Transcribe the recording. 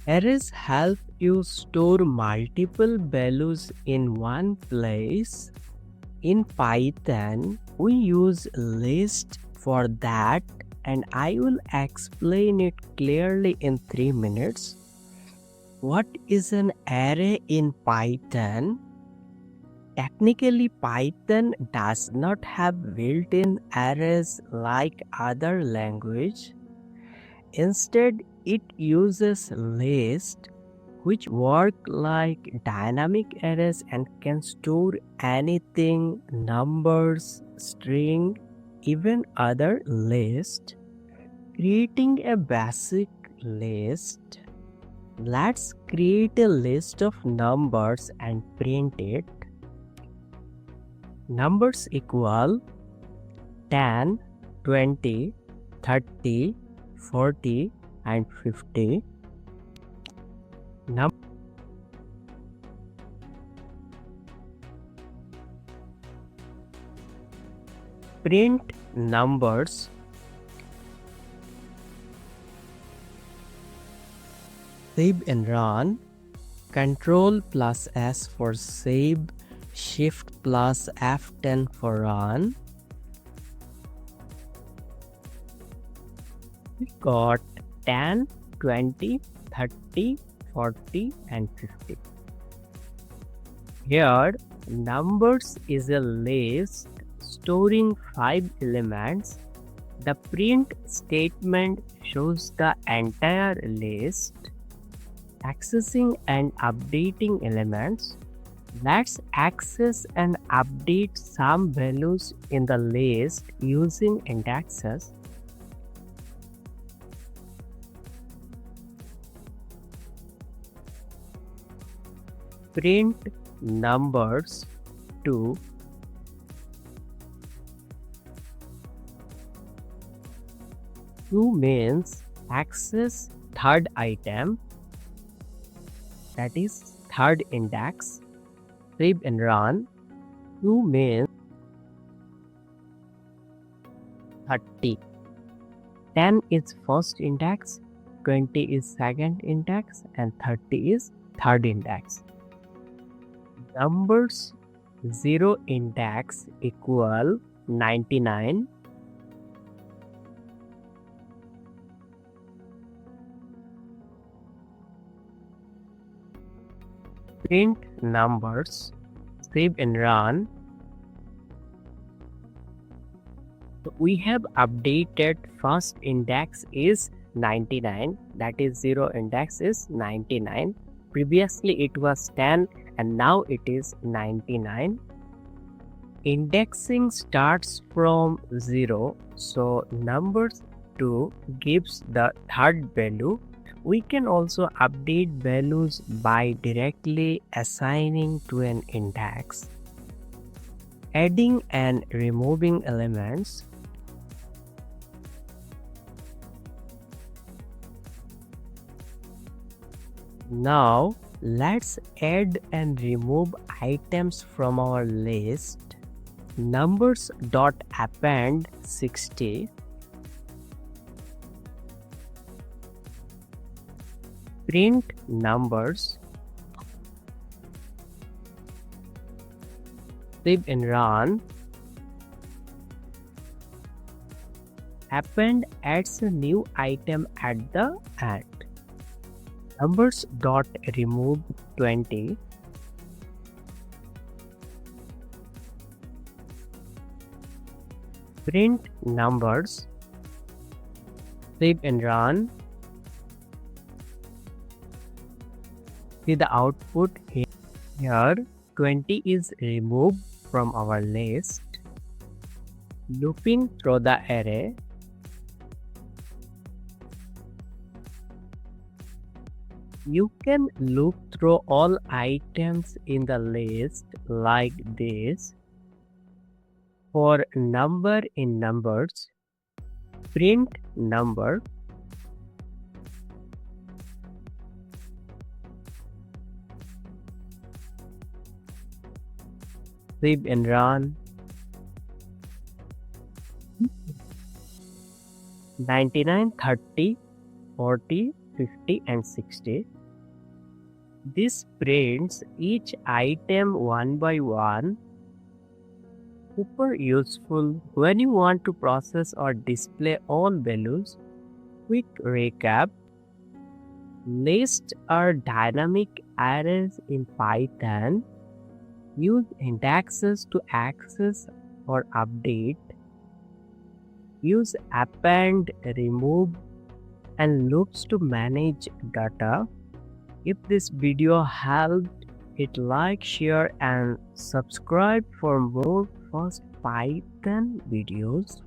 Arrays help you store multiple values in one place. In Python, we use list for that, and I will explain it clearly in 3 minutes. What is an array in Python? Technically, Python does not have built-in arrays like other language. Instead, it uses lists which work like dynamic arrays and can store anything, numbers, string, even other list. Creating a basic list. Let's create a list of numbers and print it. Numbers equal 10, 20, 30, 40 and 50. Print numbers. Save and run. Control plus S for save. Shift plus F10 for run. We got 10, 20, 30, 40 and 50. Here, numbers is a list storing 5 elements. The print statement shows the entire list. Accessing and updating elements. Let's access and update some values in the list using indexes. Print numbers 2. Two means access third item, that is third index. Save and run. 2 means 30. 10 is first index, 20 is second index and 30 is third index. Numbers 0 index equal 99. Print numbers. Save and run. We have updated first index is 99, that is 0 index is 99. Previously it was 10 and now it is 99. Indexing starts from 0, so numbers 2 gives the third value. We can also update values by directly assigning to an index. Adding and removing elements. Now let's add and remove items from our list. Numbers.append 60. Print numbers. Save and run. Append adds a new item at the end. Numbers.remove 20. Print numbers. Save and run. See the output here. Here 20 is removed from our list. Looping through the array. You can loop through all items in the list like this. For number in numbers, print number. Save and run. 99, 30, 40, 50 and 60. This prints each item one by one. Super useful when you want to process or display all values. Quick recap. Lists are dynamic arrays in Python. Use indexes to access or update. Use append, remove, and loops to manage data. If this video helped, hit like, share, and subscribe for more fast Python videos.